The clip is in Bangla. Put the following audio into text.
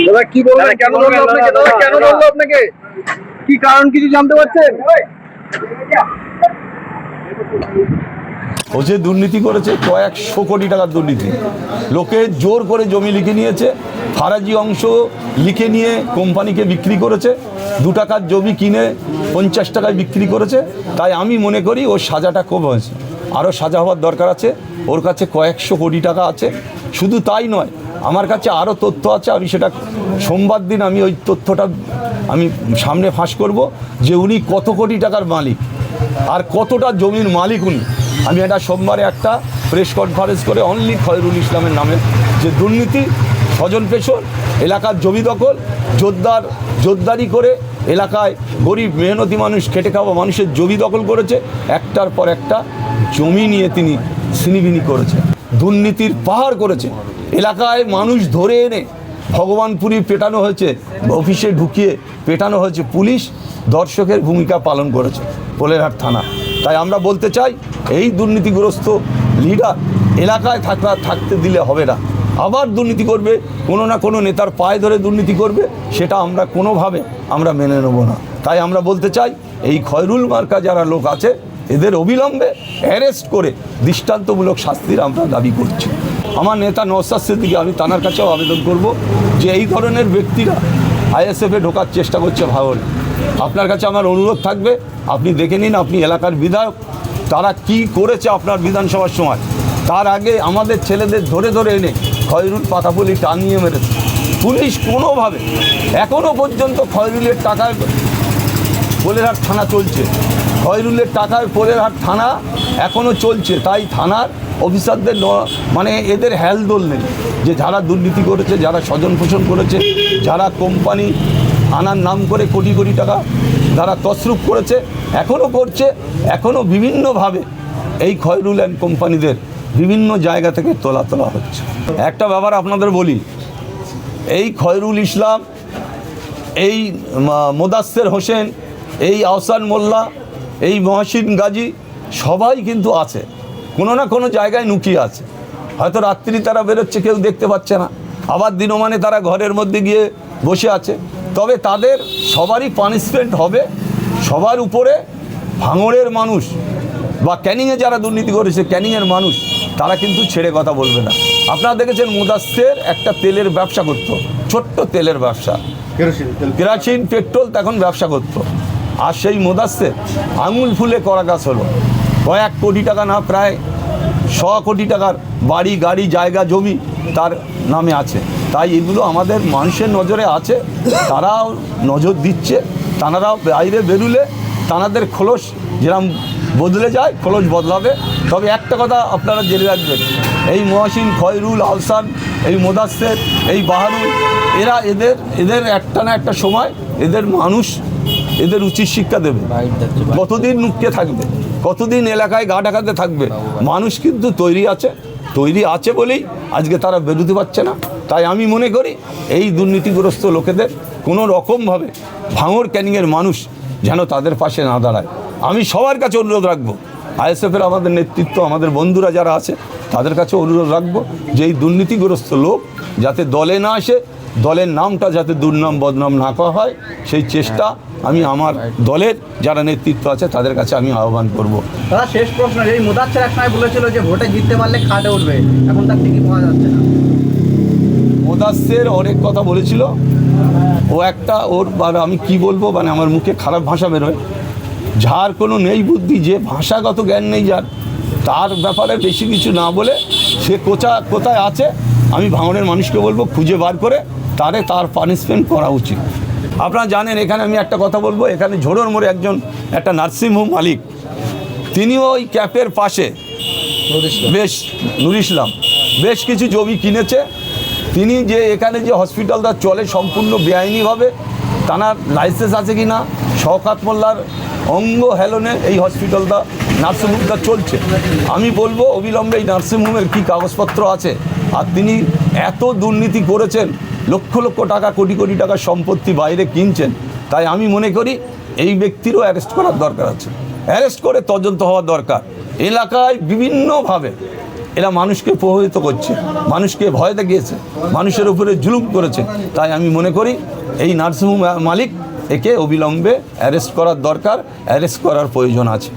দাদা কি বলবেন, কেন ধরলো আপনাকে? দাদা কেন ধরলো আপনাকে? কি কারণ কিছু জানতে পারছেন? ও যে দুর্নীতি করেছে, কয়েকশো কোটি টাকার দুর্নীতি। লোকে জোর করে জমি লিখে নিয়েছে, ফারাজি অংশ লিখে নিয়ে কোম্পানিকে বিক্রি করেছে, 2 টাকার জমি কিনে 50 টাকায় বিক্রি করেছে। তাই আমি মনে করি ওর সাজাটা কম হয়েছে, আরও সাজা হওয়ার দরকার আছে। ওর কাছে কয়েকশো কোটি টাকা আছে। শুধু তাই নয়, আমার কাছে আরও তথ্য আছে। আমি সেটা সোমবার দিন আমি ওই তথ্যটা আমি সামনে ফাঁস করব, যে উনি কত কোটি টাকার মালিক আর কতটা জমির মালিক উনি। আমি এটা সোমবারে একটা প্রেস কনফারেন্স করে অনলি খয়রুল ইসলামের নামে যে দুর্নীতি, স্বজন পেশর, এলাকার জমি দখল, জোরদারি করে এলাকায় গরিব মেহনতি মানুষ, খেটে খাওয়া মানুষের জমি দখল করেছে, একটার পর একটা জমি নিয়ে তিনি ছিনিবিনি করেছে, দুর্নীতির পাহাড় করেছে। এলাকায় মানুষ ধরে এনে ভগবানপুরি পেটানো হয়েছে, অফিসে ঢুকিয়ে পেটানো হয়েছে। পুলিশ দর্শকের ভূমিকা পালন করেছে পোলেরহাট থানা। তাই আমরা বলতে চাই, এই দুর্নীতিগ্রস্ত লিডার এলাকায় থাকতে দিলে হবে না। আবার দুর্নীতি করবে, কোনো না কোনো নেতার পায়ে ধরে দুর্নীতি করবে, সেটা আমরা কোনোভাবে আমরা মেনে নেব না। তাই আমরা বলতে চাই, এই খয়রুল মার্কা যারা লোক আছে, এদের অবিলম্বে অ্যারেস্ট করে দৃষ্টান্তমূলক শাস্তির আমরা দাবি করছি। আমার নেতা নওশাদ সিদ্দিকী, আমি তানার কাছেও আবেদন করব যে এই ধরনের ব্যক্তিরা আইএসএফে ঢোকার চেষ্টা করছে ভাঙড়ে। আপনার কাছে আমার অনুরোধ থাকবে, আপনি দেখে নিন, আপনি এলাকার বিধায়ক, তারা কি করেছে আপনার বিধানসভার সময়। তার আগে আমাদের ছেলেদের ধরে ধরে এনে খয়রুল পাকাপুলি টানিয়ে মেরেছে পুলিশ। কোনোভাবে এখনও পর্যন্ত খয়রুলের টাকায় পোলেরহাট থানা চলছে, খয়রুলের টাকায় পোলেরহাট থানা এখনও চলছে। তাই থানার অফিসারদের মানে এদের হেলদোল নেই, যে যারা দুর্নীতি করেছে, যারা স্বজন পোষণ করেছে, যারা কোম্পানি আনার নাম করে কোটি কোটি টাকা যারা তছরূপ করেছে, এখনও করছে, এখনও বিভিন্নভাবে এই খয়রুল অ্যান্ড কোম্পানিদের বিভিন্ন জায়গা থেকে তোলা হচ্ছে। একটা ব্যাপার আপনাদের বলি, এই খয়রুল ইসলাম, এই মোদাস্সের হোসেন, এই আহসান মোল্লা, এই মহসিন গাজী সবাই কিন্তু আছে, কোনো না কোনো জায়গায় লুকিয়ে আছে। হয়তো রাত্রি তারা বেরোচ্ছে, কেউ দেখতে পাচ্ছে না, আবার দিনমানে তারা ঘরের মধ্যে গিয়ে বসে আছে। তবে তাদের সবারই পানিশমেন্ট হবে। সবার উপরে ভাঙড়ের মানুষ বা ক্যানিংয়ে যারা দুর্নীতি করেছে, ক্যানিংয়ের মানুষ, তারা কিন্তু ছেড়ে কথা বলবে না। আপনারা দেখেছেন মোদাস্সের একটা তেলের ব্যবসা করতো, ছোট্ট তেলের ব্যবসা, কেরোসিন পেট্রোল তখন ব্যবসা করতো। আর সেই মোদাস্সের আঙুল ফুলে করা গাছ হলো, কয়েক কোটি টাকা না, প্রায় 100 কোটি টাকার বাড়ি, গাড়ি, জায়গা, জমি তার নামে আছে। তাই এগুলো আমাদের মানুষের নজরে আছে, তারাও নজর দিচ্ছে। তানারাও বাইরে বেরুলে তানাদের খোলস যেরকম বদলে যায়, খোলস বদলাবে। তবে একটা কথা আপনারা জেনে রাখবেন, এই মহসিন, খয়রুল, আহসান, এই মোদাস্সের, এই বাহারুল, এদের একটা না একটা সময় এদের মানুষ এদের উচিত শিক্ষা দেবে। কতদিন নুক্কে থাকবে, কতদিন এলাকায় গা ঢাকাতে থাকবে। মানুষ কিন্তু তৈরি আছে বলেই আজকে তারা বেরোতে পারছে না। তাই আমি মনে করি এই দুর্নীতিগ্রস্ত লোকেদের কোনো রকমভাবে ভাঙড় ক্যানিংয়ের মানুষ যেন তাদের পাশে না দাঁড়ায়। আমি সবার কাছে অনুরোধ রাখবো, আইএসএফের আমাদের নেতৃত্ব, আমাদের বন্ধুরা যারা আছে, তাদের কাছে অনুরোধ রাখবো যে এই দুর্নীতিগ্রস্ত লোক যাতে দলে না আসে, দলের নামটা যাতে দুর্নাম বদনাম না করা হয়, সেই চেষ্টা আমি আমার দলের যারা নেতৃত্ব আছে তাদের কাছে আমি আহ্বান করব। দাদা শেষ প্রশ্ন, এই মোদাচ্ছের এক সময় বলেছিল যে ভোটে জিততে পারলে খাটে উঠবে, এখন তার ঠিকই পাওয়া যাচ্ছে না। মোদাস্সের অনেক কথা বলেছিল, ও একটা ওর আমি কি বলবো, মানে আমার মুখে খারাপ ভাষা বেরোয়। যার কোনো নেই বুদ্ধি, যে ভাষাগত জ্ঞান নেই যার, তার ব্যাপারে বেশি কিছু না বলে সে কোথায় আছে, আমি ভাঙড়ের মানুষকে বলবো খুঁজে বার করে তার পানিশমেন্ট করা উচিত। আপনারা জানেন, এখানে আমি একটা কথা বলবো, এখানে ঝোড়োর মোড়ে একটা নার্সিংহোম মালিক, তিনিও ওই ক্যাপের পাশে নুর ইসলাম বেশ কিছু জমি কিনেছে। তিনি যে এখানে যে হসপিটালটা চলে সম্পূর্ণ বেআইনিভাবে, তার লাইসেন্স আছে কি না, শওকাত মোল্লার অঙ্গ হেলনে এই হসপিটালটা, নার্সিংহোমটা চলছে। আমি বলবো অবিলম্বে এই নার্সিংহোমের কী কাগজপত্র আছে। আর তিনি এত দুর্নীতি করেছেন, লক্ষ লক্ষ টাকা, কোটি কোটি টাকার সম্পত্তি বাইরে কিনছেন। তাই আমি মনে করি এই ব্যক্তিরও অ্যারেস্ট করার দরকার আছে, অ্যারেস্ট করে তদন্ত হওয়ার দরকার। এলাকায় বিভিন্নভাবে এরা মানুষকে প্রভাবিত করছে, মানুষকে ভয় দেখিয়েছে, মানুষের উপরে জুলুম করেছে। তাই আমি মনে করি এই নার্সিংহোম মালিক একে অবিলম্বে অ্যারেস্ট করার দরকার, অ্যারেস্ট করার প্রয়োজন আছে।